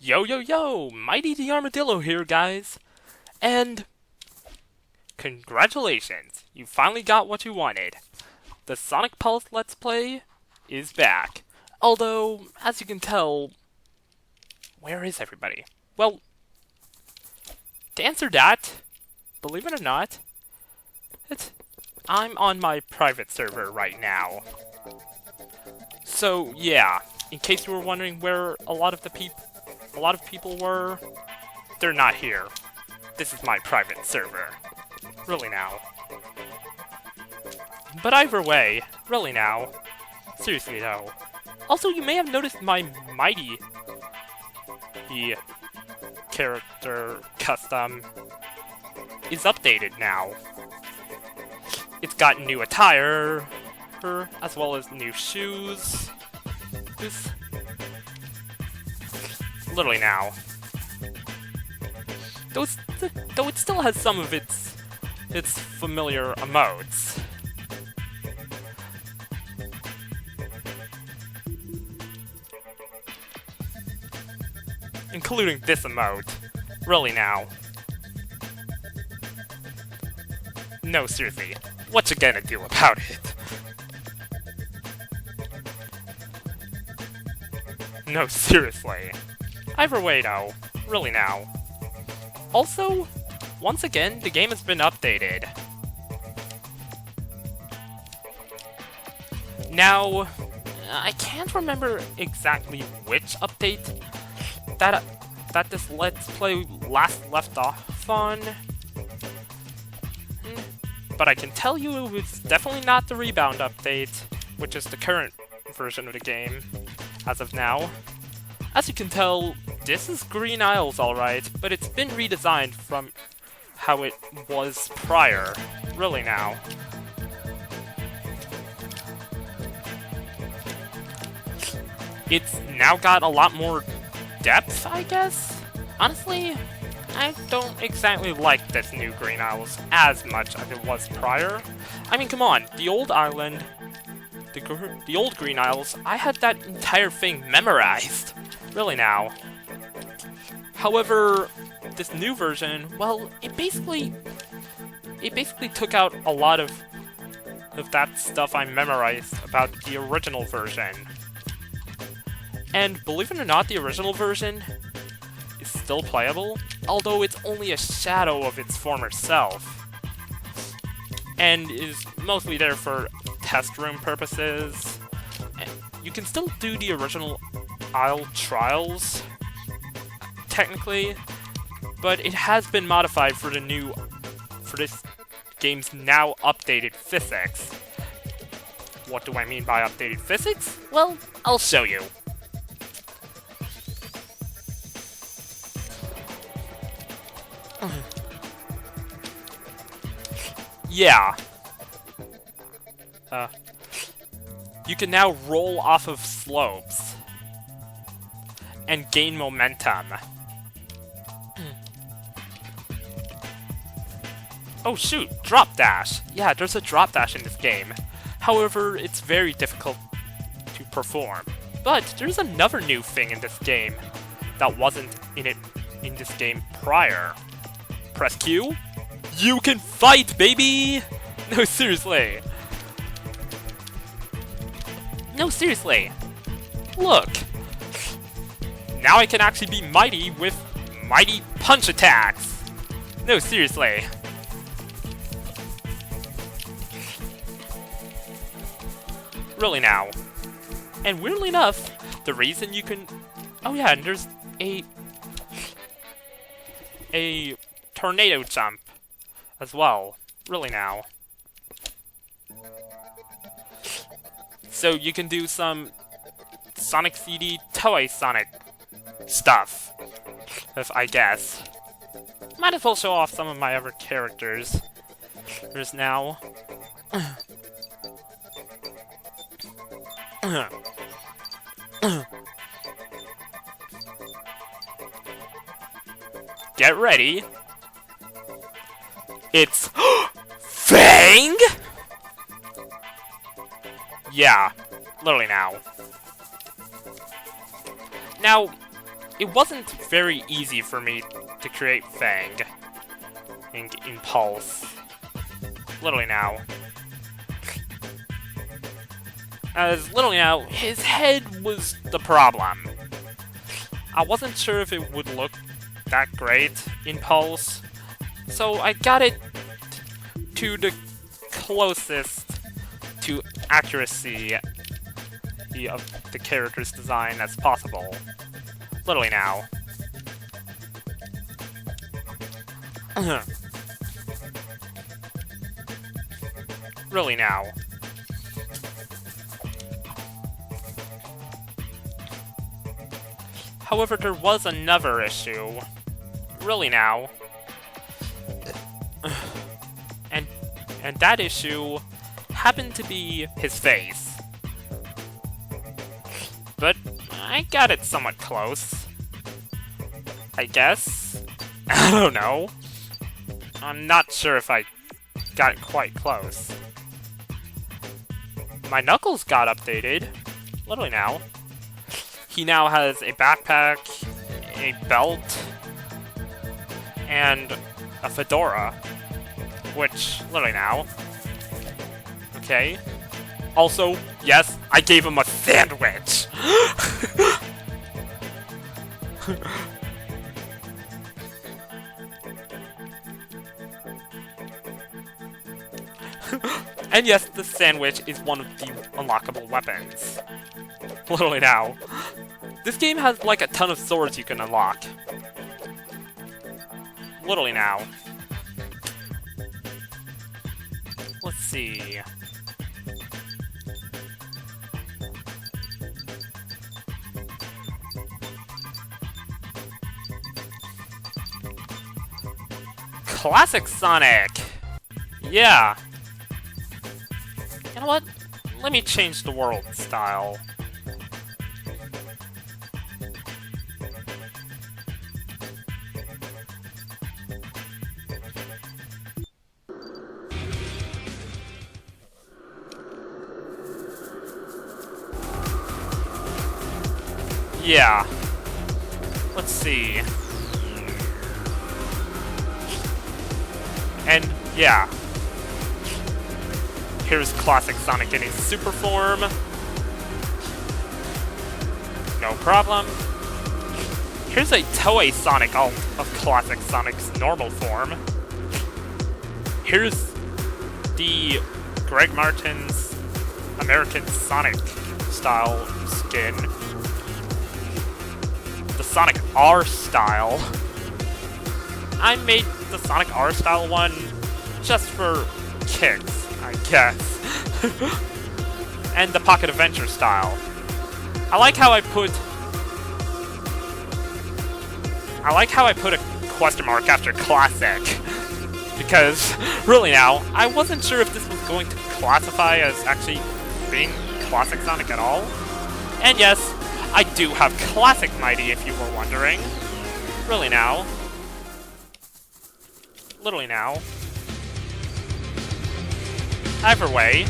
Yo yo yo! Mighty the Armadillo here, guys! And congratulations! You finally got what you wanted. The Sonic Pulse Let's Play is back. Although, as you can tell, where is everybody? Well, to answer that, believe it or not, I'm on my private server right now. So yeah, in case you were wondering where a lot of people were, they're not here. This is my private server. Really now. But either way, really now. Seriously though. Also, you may have noticed my Mighty character custom is updated now. It's got new attire, as well as new shoes. This literally now. Though it still has some of its familiar emotes. Including this emote. Really now. No, seriously. What you gonna do about it? No, seriously. Either way, though. Really now. Also, once again, the game has been updated. Now, I can't remember exactly which update that this Let's Play last left off on. But I can tell you it was definitely not the Rebound update, which is the current version of the game, as of now. As you can tell, this is Green Isles alright, but it's been redesigned from how it was prior. Really now. It's now got a lot more depth, I guess? Honestly, I don't exactly like this new Green Isles as much as it was prior. I mean, come on, the old island, the old Green Isles, I had that entire thing memorized. Really now. However, this new version, well, it basically took out a lot of that stuff I memorized about the original version. And believe it or not, the original version is still playable, although it's only a shadow of its former self, and is mostly there for test room purposes. And you can still do the original Isle trials, technically, but it has been modified for this game's now updated physics. What do I mean by updated physics? Well, I'll show you. Yeah. You can now roll off of slopes and gain momentum. Oh shoot, drop dash. Yeah, there's a drop dash in this game. However, it's very difficult to perform. But there's another new thing in this game that wasn't in this game prior. Press Q. You can fight, baby! No, seriously. No, seriously. Look. Now I can actually be mighty with mighty punch attacks. No, seriously. Really now. And weirdly enough, the reason you can... Oh yeah, and there's a tornado jump as well. Really now. So you can do some Sonic CD Toei Sonic stuff, I guess. Might as well show off some of my other characters. There's now... Get ready. It's Fang? Yeah, literally now. Now, it wasn't very easy for me to create Fang and Impulse. Literally now. As literally now, his head was the problem. I wasn't sure if it would look that great in Pulse, so I got it to the closest to accuracy of the character's design as possible. Literally now. Really now. However, there was another issue. Really now. And that issue happened to be his face. But I got it somewhat close. I guess? I don't know. I'm not sure if I got it quite close. My Knuckles got updated. Literally now. He now has a backpack, a belt, and a fedora. Which, literally now. Okay. Also, yes, I gave him a sandwich! And yes, the sandwich is one of the unlockable weapons. Literally now. This game has like a ton of swords you can unlock. Literally now. Let's see. Classic Sonic! Yeah. You know what? Let me change the world style. Yeah. Let's see. And, yeah. Here's classic Sonic in his super form. No problem. Here's a Toei Sonic alt of classic Sonic's normal form. Here's the Greg Martin's American Sonic style skin. The Sonic R style. I made the Sonic R style one just for kicks, I guess. And the Pocket Adventure style. I like how I put a question mark after classic. Because, really now, I wasn't sure if this was going to classify as actually being classic Sonic at all. And yes, I do have classic Mighty if you were wondering. Really now. Literally now. Either way.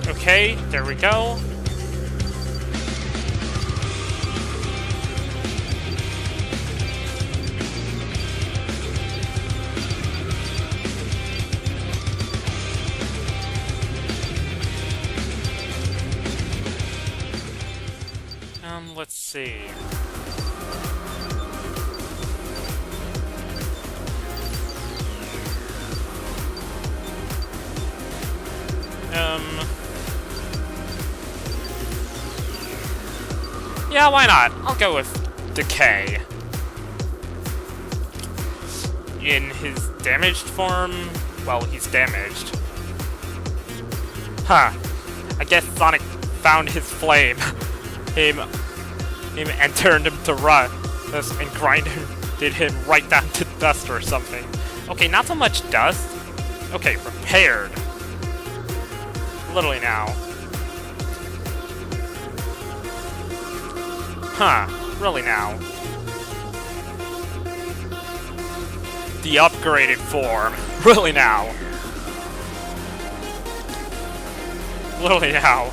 Okay, there we go. Let's see. Yeah, why not? I'll go with Decay. in his damaged form, well, he's damaged. Huh. I guess Sonic found his flame. him and turned him to rust and grinded him right down to dust or something. Okay, not so much dust. Okay, repaired. Literally now. Huh, really now. The upgraded form. Really now. Literally now.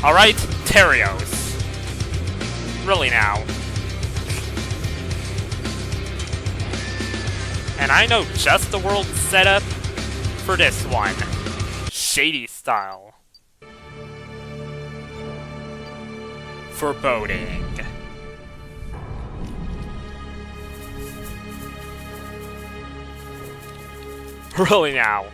Alright, Terios. Really now. And I know just the world setup for this one. Shady style. Foreboding. Really now.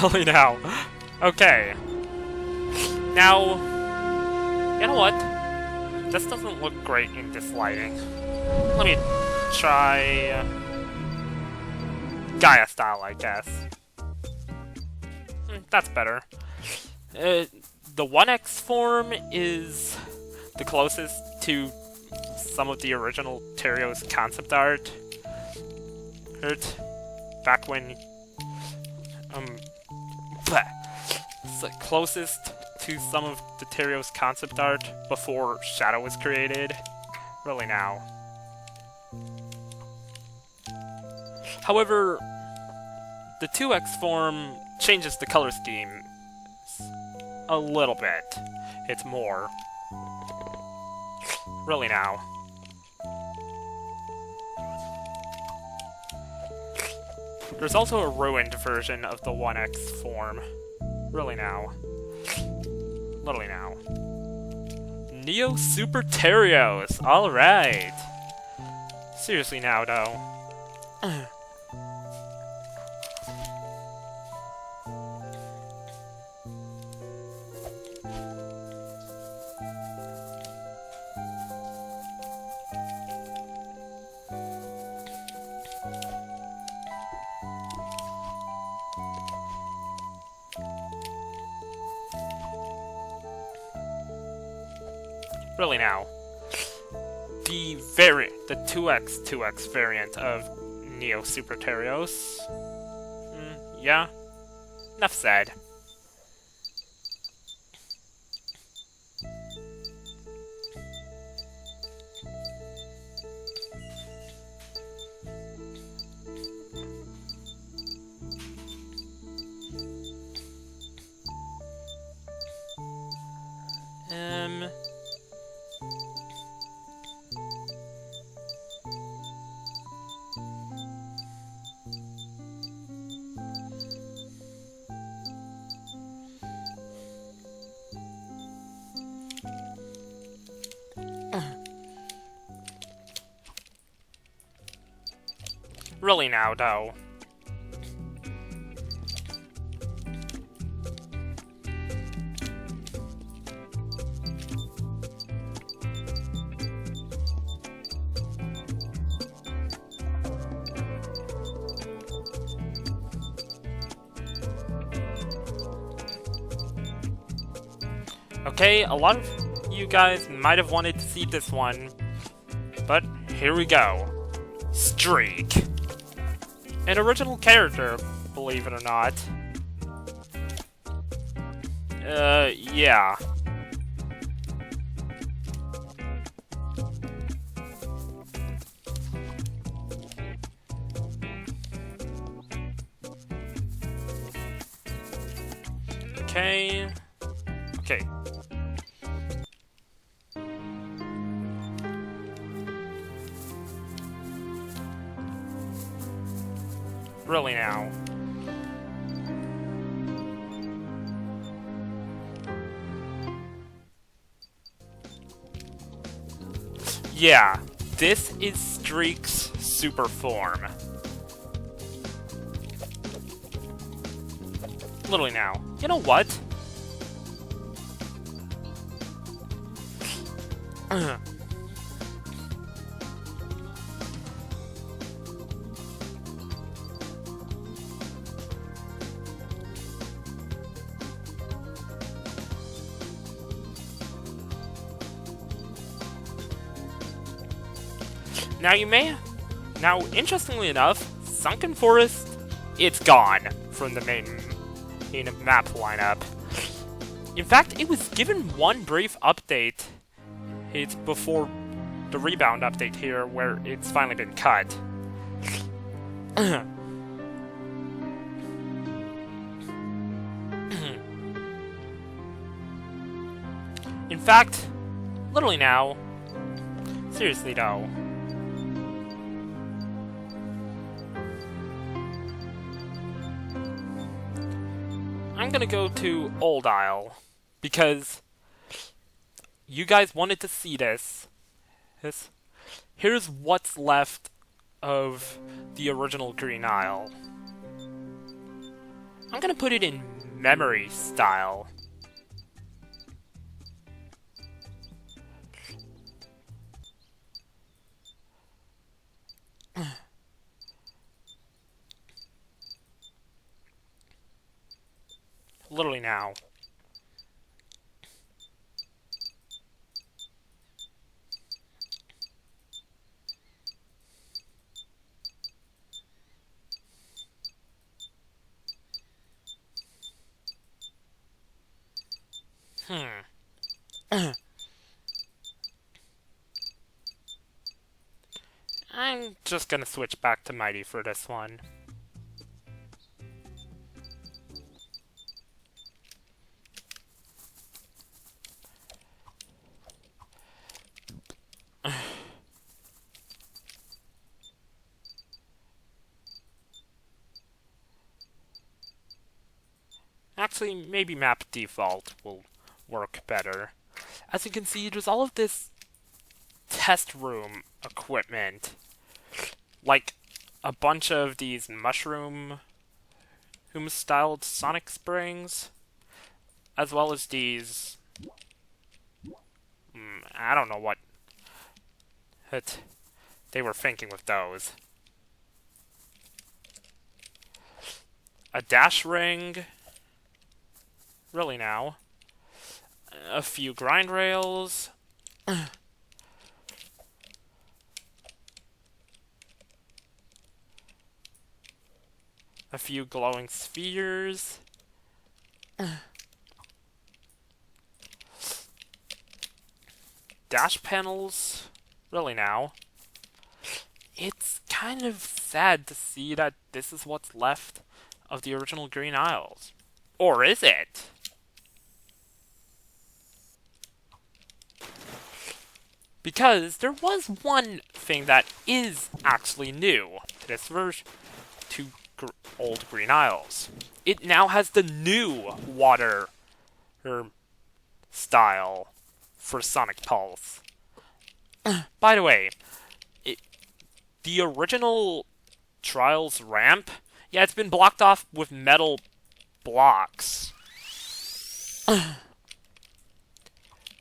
Really now. Okay. Now, you know what? This doesn't look great in this lighting. Let me try Gaia style, I guess. That's better. The 1X form is the closest to some of the original Terios concept art. Back when it's the closest to some of the Terios concept art before Shadow was created. Really now. However, the 2X form changes the color scheme a little bit. It's more. Really now. There's also a ruined version of the 1X form. Really now. Literally now. Neo Super Terios! Alright! Seriously now, though. Really now. The 2X variant of Neo Super Terios. Yeah. Enough said. Really now, though. Okay, a lot of you guys might have wanted to see this one, but here we go. Streak. An original character, believe it or not. Yeah. Okay. Okay. Really now. Yeah, this is Streak's super form. Literally now. You know what? Now, interestingly enough, Sunken Forest, it's gone from the main map lineup. In fact, it was given one brief update. It's before the rebound update here, where it's finally been cut. In fact, literally now, seriously though, I'm gonna go to Old Isle, because you guys wanted to see this. Here's what's left of the original Green Isle. I'm gonna put it in memory style. Literally now. I'm just gonna switch back to Mighty for this one. Actually, maybe map default will work better. As you can see, there's all of this test room equipment. Like a bunch of these mushroom-styled Sonic Springs, as well as these... I don't know what they were thinking with those. A dash ring. Really now. A few grind rails. A few glowing spheres. Dash panels. Really now. It's kind of sad to see that this is what's left of the original Green Isles. Or is it? Because there was one thing that is actually new to this version, to Old Green Isles. It now has the new water style for Sonic Pulse. By the way, the original Trials ramp, yeah, it's been blocked off with metal blocks.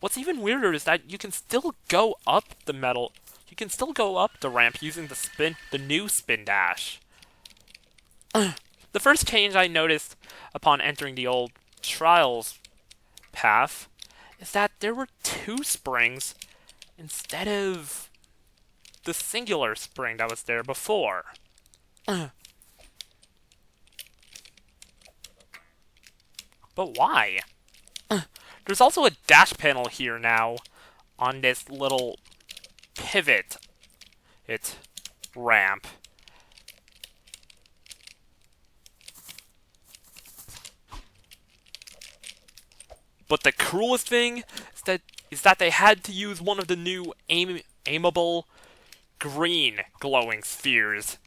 What's even weirder is that you can still go up the ramp using the new spin dash. The first change I noticed upon entering the old Trials path is that there were 2 springs instead of the singular spring that was there before. But why? There's also a dash panel here now on this little pivot ramp. But the cruelest thing is that they had to use one of the new aimable green glowing spheres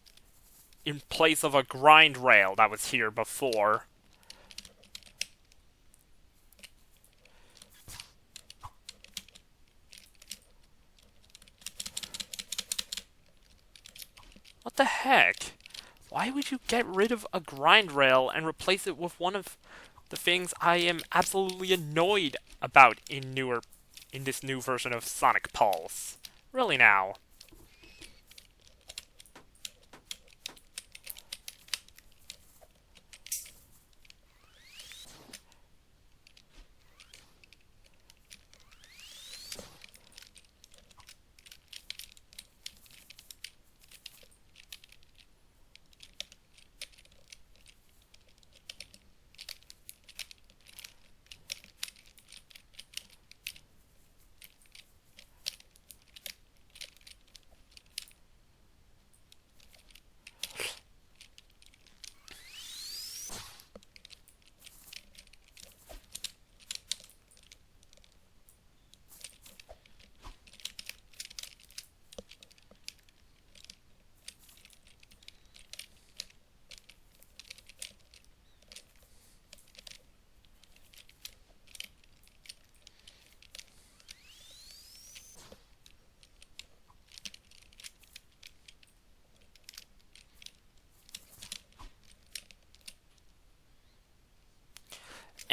in place of a grind rail that was here before. What the heck? Why would you get rid of a grind rail and replace it with one of the things I am absolutely annoyed about in this new version of Sonic Pulse? Really now?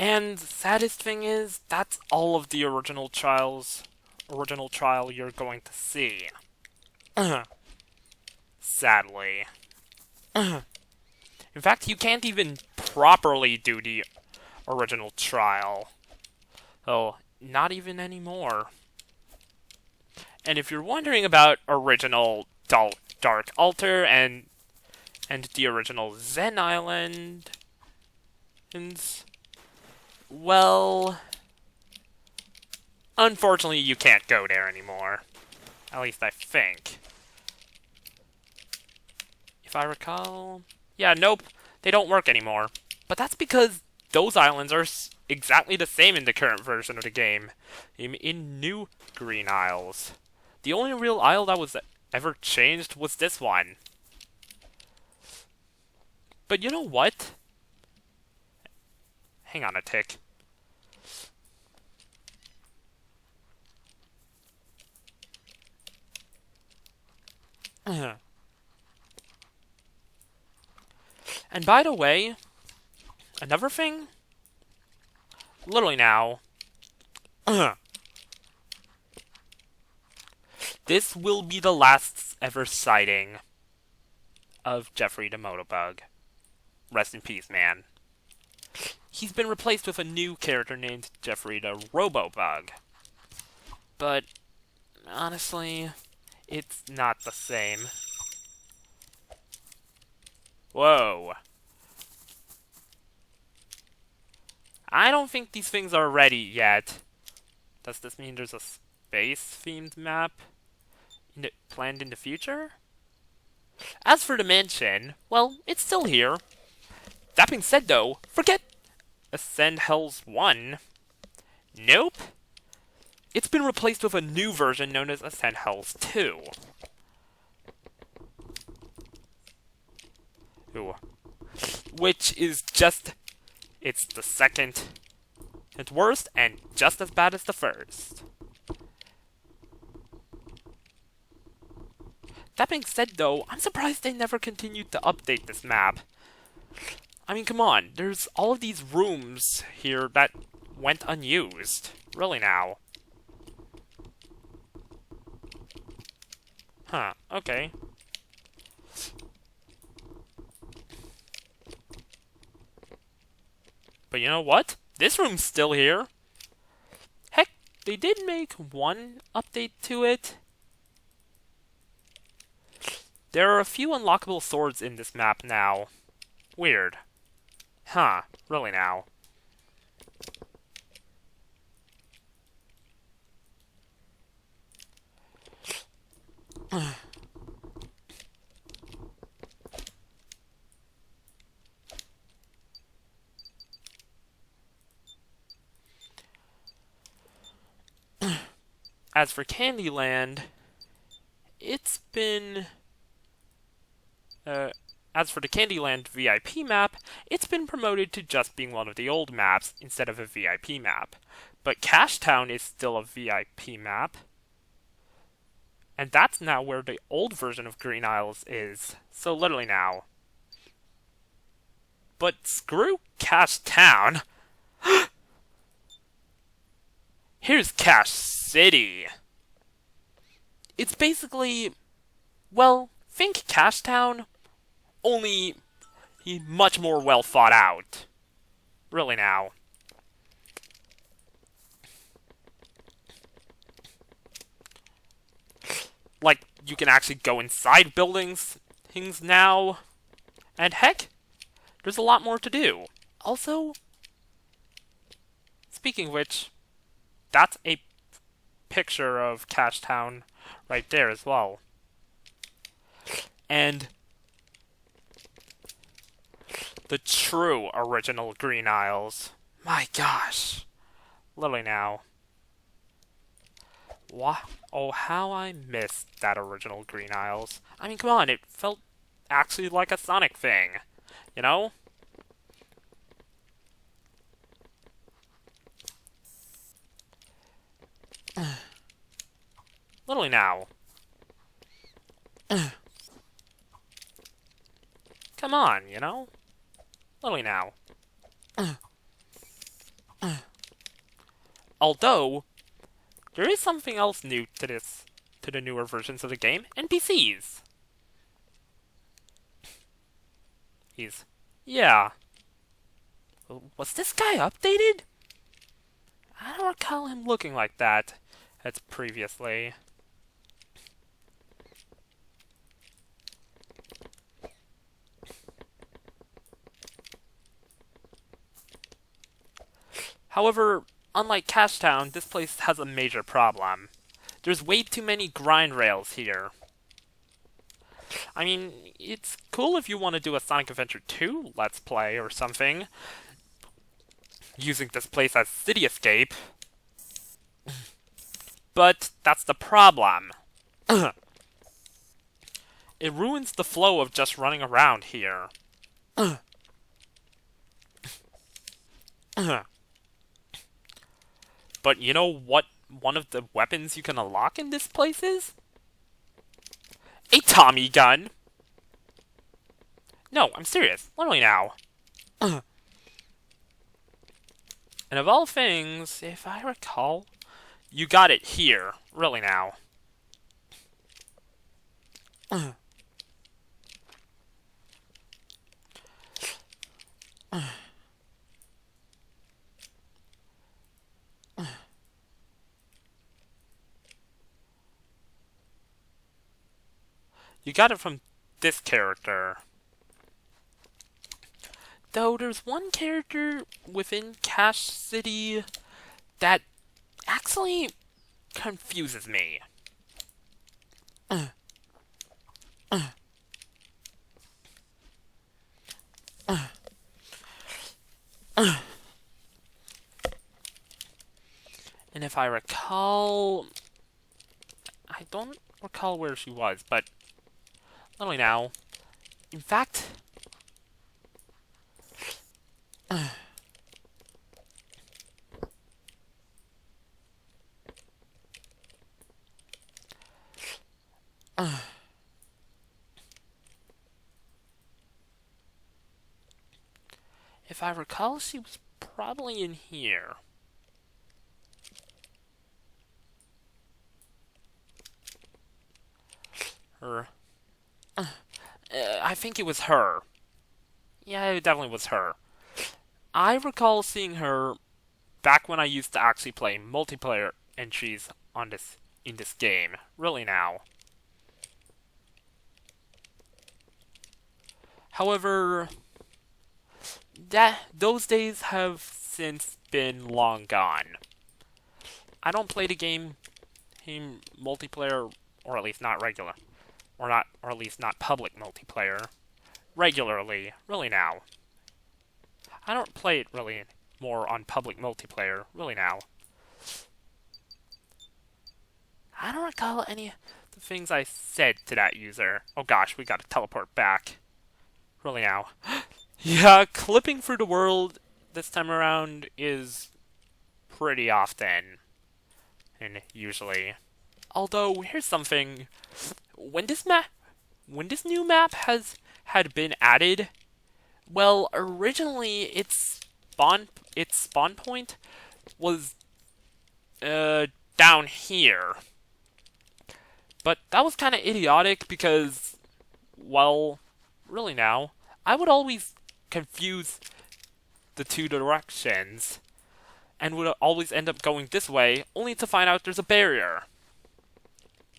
And the saddest thing is, that's all of the original trial you're going to see. Sadly. In fact, you can't even properly do the original trial. Oh, not even anymore. And if you're wondering about original Dark Altar and the original Zen Island, well, unfortunately you can't go there anymore. At least I think. If I recall... Yeah, nope, they don't work anymore. But that's because those islands are exactly the same in the current version of the game. In New Green Isles. The only real isle that was ever changed was this one. But you know what? Hang on a tick. And by the way, another thing? Literally now. This will be the last ever sighting of Jeffrey the Motobug. Rest in peace, man. He's been replaced with a new character named Jeffrey the Robobug. But, honestly, it's not the same. Whoa. I don't think these things are ready yet. Does this mean there's a space-themed map planned in the future? As for the mansion, well, it's still here. That being said, though, forget Ascend Hells 1. Nope. It's been replaced with a new version known as Ascend Hells 2. Ooh. Which is just... It's the second and worst, and just as bad as the first. That being said, though, I'm surprised they never continued to update this map. I mean, come on, there's all of these rooms here that went unused. Really now. Huh, okay. But you know what? This room's still here. Heck, they did make one update to it. There are a few unlockable swords in this map now. Weird. Huh, really now. As for Candyland, it's been As for the Candyland VIP map, it's been promoted to just being one of the old maps instead of a VIP map. But Cash Town is still a VIP map. And that's now where the old version of Green Isles is. So literally now. But screw Cash Town. Here's Cash City. It's basically, well, think Cash Town, only much more well thought out. Really now. Like, you can actually go inside buildings, things now. And heck, there's a lot more to do. Also, speaking of which, that's a picture of Cash Town right there as well. And the true original Green Isles. My gosh. Literally now. What? Oh, how I missed that original Green Isles. I mean, come on, it felt actually like a Sonic thing. You know? Literally now. Come on, you know? Literally now. Although, there is something else new to the newer versions of the game, NPCs. Yeah. Was this guy updated? I don't recall him looking like that as previously. However, unlike Cash Town, this place has a major problem. There's way too many grind rails here. I mean, it's cool if you want to do a Sonic Adventure 2 Let's Play or something, using this place as City Escape. But that's the problem. It ruins the flow of just running around here. But you know what one of the weapons you can unlock in this place is? A Tommy gun! No, I'm serious. Literally now. And of all things, if I recall, you got it here. Really now. You got it from this character. Though there's one character within Cash City that actually confuses me. And if I recall, I don't recall where she was, but not only now. In fact, if I recall, she was probably in here. I think it was her. Yeah, it definitely was her. I recall seeing her back when I used to actually play multiplayer entries on in this game. Really now. However, those days have since been long gone. I don't play the game in multiplayer, or at least not regular, or at least not public multiplayer, regularly. Really now. I don't play it really more on public multiplayer. Really now. I don't recall any of the things I said to that user. Oh gosh, we gotta teleport back. Really now. Yeah, clipping through the world this time around is pretty often. And usually. Although, here's something. When this new map had been added, well, originally its spawn point was down here. But that was kind of idiotic because, well, really now, I would always confuse the two directions and would always end up going this way only to find out there's a barrier.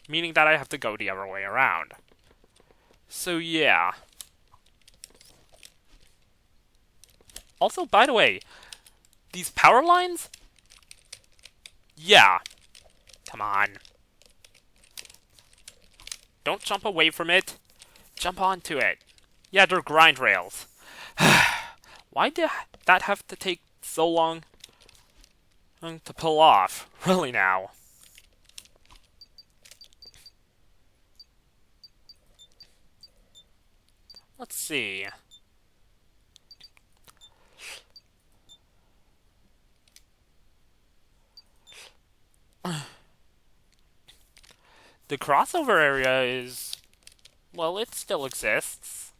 Meaning that I have to go the other way around. So yeah. Also, by the way, these power lines? Yeah. Come on. Don't jump away from it. Jump onto it. Yeah, they're grind rails. Why did that have to take so long to pull off? Really now. Let's see. The crossover area is... well, it still exists.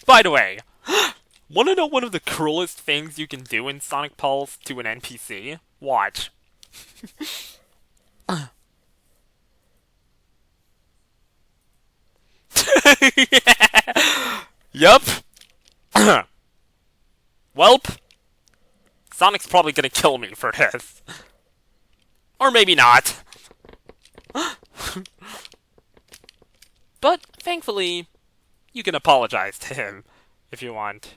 By the way, want to know one of the cruelest things you can do in Sonic Pulse to an NPC? Watch. Yup. Welp. Sonic's probably gonna kill me for this. Or maybe not. But, thankfully, you can apologize to him if you want.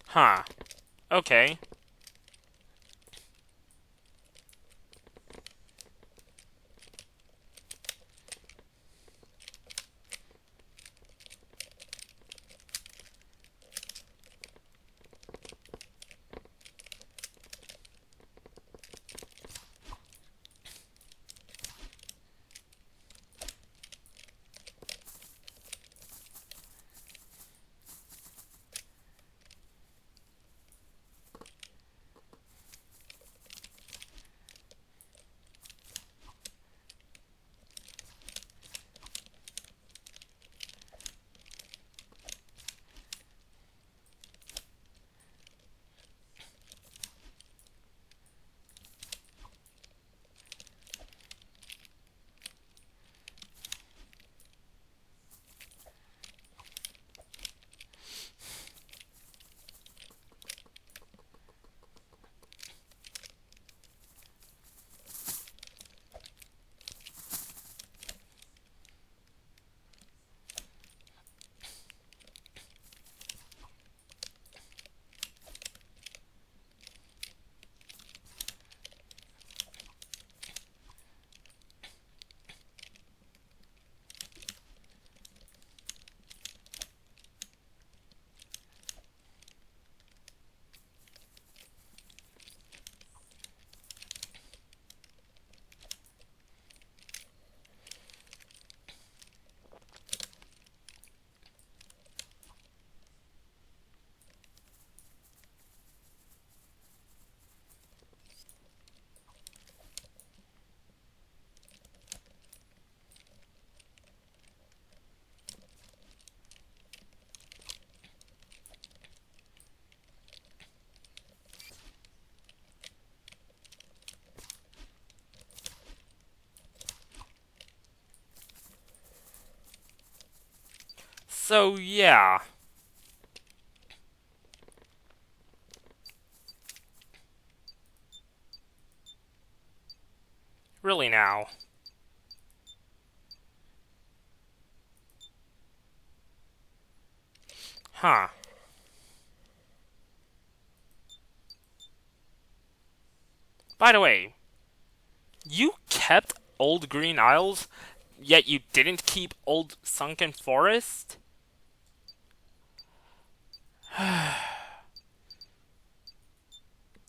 Huh. Okay. So, yeah. Really now. Huh. By the way, you kept Old Green Isles, yet you didn't keep Old Sunken Forest?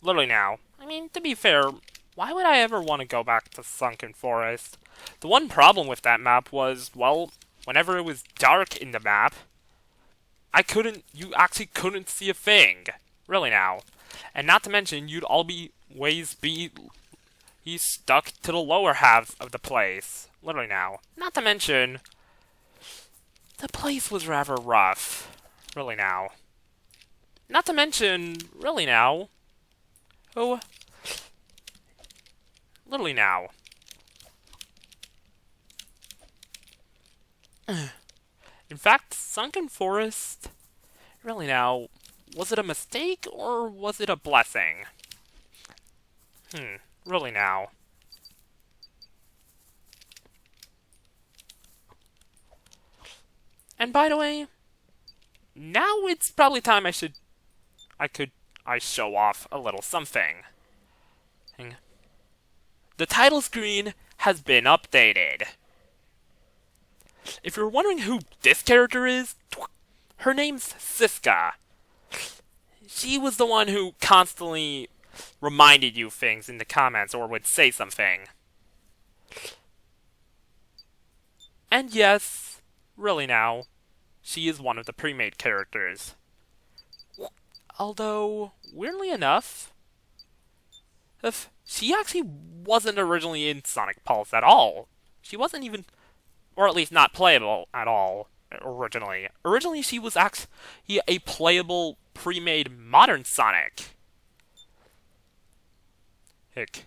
Literally now. I mean, to be fair, why would I ever want to go back to Sunken Forest? The one problem with that map was, well, whenever it was dark in the map, you actually couldn't see a thing. Really now. And not to mention, you'd always be stuck to the lower half of the place. Literally now. Not to mention, the place was rather rough. Really now. Not to mention, really now. Oh. Literally now. In fact, Sunken Forest, really now, was it a mistake or was it a blessing? Really now. And by the way, now it's probably time I show off a little something. The title screen has been updated. If you're wondering who this character is, her name's Siska. She was the one who constantly reminded you things in the comments or would say something. And yes, really now, she is one of the pre-made characters. Although, weirdly enough, she actually wasn't originally in Sonic Pulse at all. She wasn't even, or at least not playable at all, originally. Originally, she was actually a playable, pre-made modern Sonic. Hick.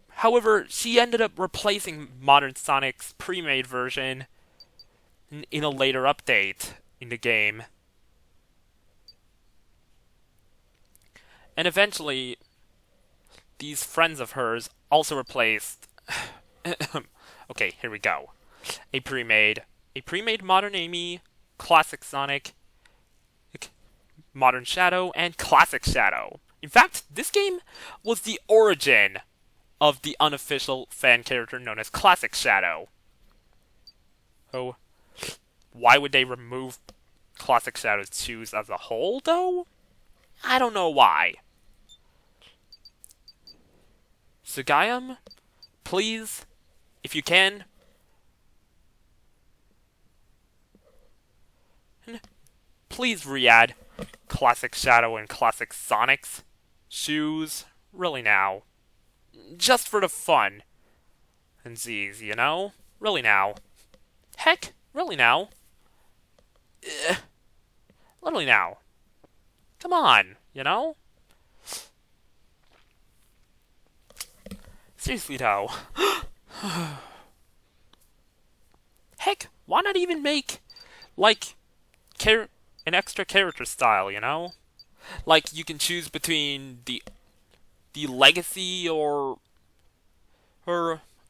However, she ended up replacing modern Sonic's pre-made version in a later update in the game. And eventually, these friends of hers also replaced... okay, here we go. A pre-made modern Amy, classic Sonic, modern Shadow, and classic Shadow. In fact, this game was the origin of the unofficial fan character known as Classic Shadow. Oh, why would they remove Classic Shadow's shoes as a whole, though? I don't know why. Sugayam, please, if you can, please re-add Classic Shadow and Classic Sonic's shoes, really now. Just for the fun. And Z's, you know? Really now. Heck, really now. Literally now. Come on, you know? Seriously though. Heck, why not even make, like, an extra character style, you know? Like, you can choose between the legacy or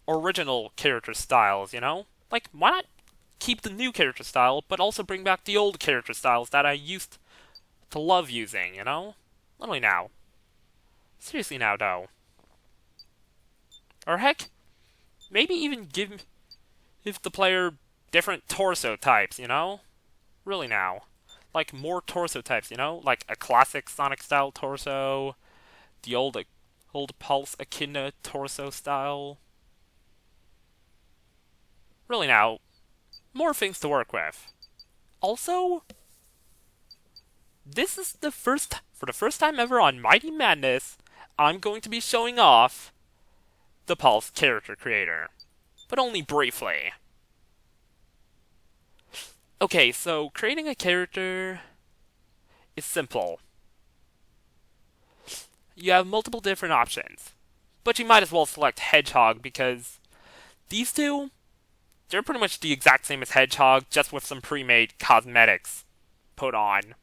original character styles, you know? Like, why not keep the new character style, but also bring back the old character styles that I used to love using, you know? Literally now. Seriously now, though. Or heck, maybe even give the player different torso types, you know? Really now. Like, more torso types, you know? Like a classic Sonic-style torso, the old Pulse Echidna torso style. Really now, more things to work with. Also, this is for the first time ever on Mighty Madness, I'm going to be showing off the Pulse character creator. But only briefly. Okay, so creating a character is simple. You have multiple different options. but you might as well select Hedgehog because these two, they're pretty much the exact same as Hedgehog, just with some pre-made cosmetics put on.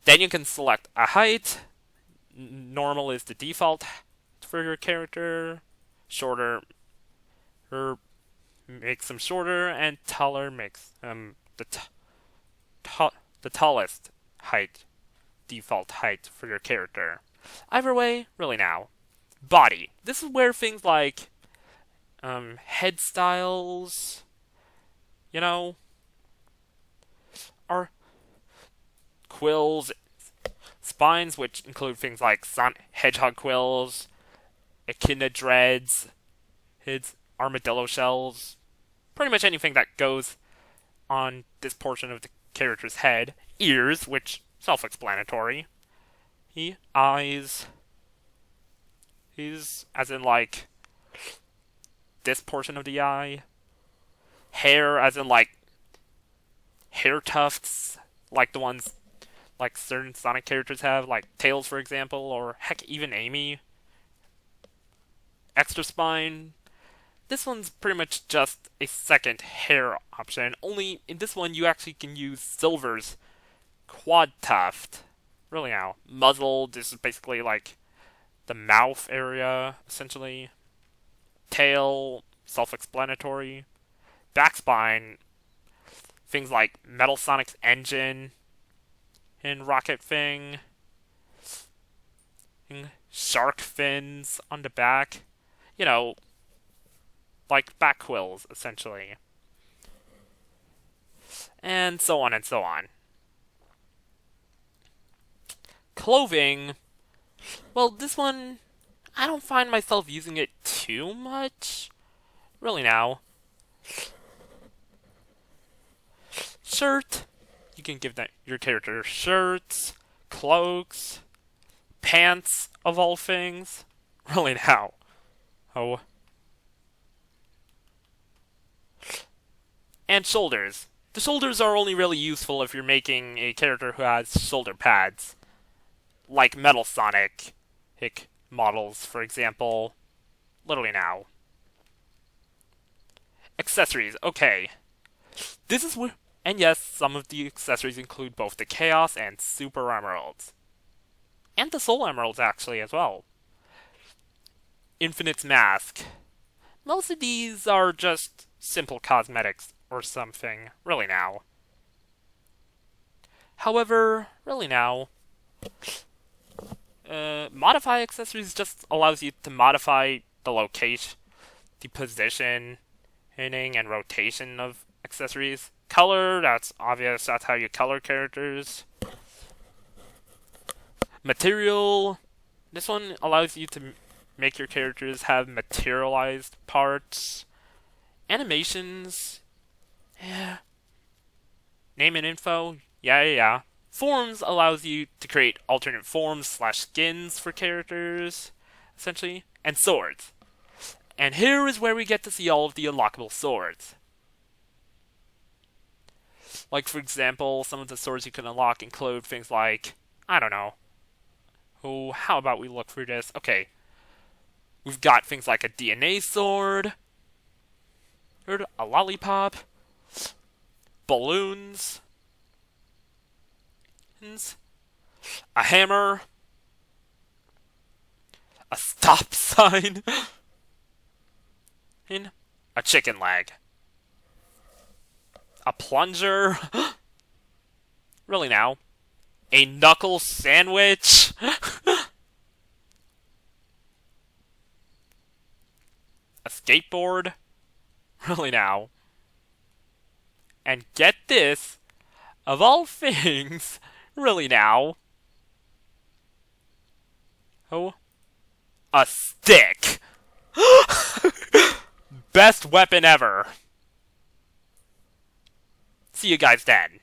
Then you can select a height. Normal is the default for your character. Shorter, or makes them shorter, and taller makes the tallest height, default height for your character. Either way, really now. Body. This is where things like head styles, are quills, spines, which include things like hedgehog quills, echidna dreads, armadillo shells, pretty much anything that goes on this portion of the character's head. Ears, which self-explanatory. Eyes. As in like this portion of the eye. Hair, as in like hair tufts, like the ones like certain Sonic characters have, like Tails, for example, or heck, even Amy. Extra spine. This one's pretty much just a second hair option, only in this one you actually can use Silver's quad tuft. Really now. Muzzle, this is basically like the mouth area, essentially. Tail, self-explanatory. Backspine, things like Metal Sonic's engine and Rocket Thing. And shark fins on the back. Like back quills, essentially. And so on and so on. Clothing, well, this one, I don't find myself using it too much. Really now. Shirt, you can give your character shirts, cloaks, pants, of all things. Really now. Oh. And shoulders. The shoulders are only really useful if you're making a character who has shoulder pads. Like Metal Sonic models, for example. Literally now. Accessories. Okay. This is where... And yes, some of the accessories include both the Chaos and Super Emeralds. And the Soul Emeralds, actually, as well. Infinite's Mask. Most of these are just simple cosmetics or something. Really now. However, really now... modify accessories just allows you to modify the location, the positioning and rotation of accessories. Color, that's obvious, that's how you color characters. Material, this one allows you to make your characters have materialized parts. Animations, name and info, yeah. Forms allows you to create alternate forms / skins for characters, essentially. And swords. And here is where we get to see all of the unlockable swords. Like, for example, some of the swords you can unlock include things like, I don't know. Oh, how about we look through this? Okay. We've got things like a DNA sword, a lollipop, balloons, a hammer, a stop sign, and a chicken leg. A plunger. Really now. A knuckle sandwich. A skateboard. Really now. And get this, of all things, really now. Oh. A stick. Best weapon ever. See you guys then.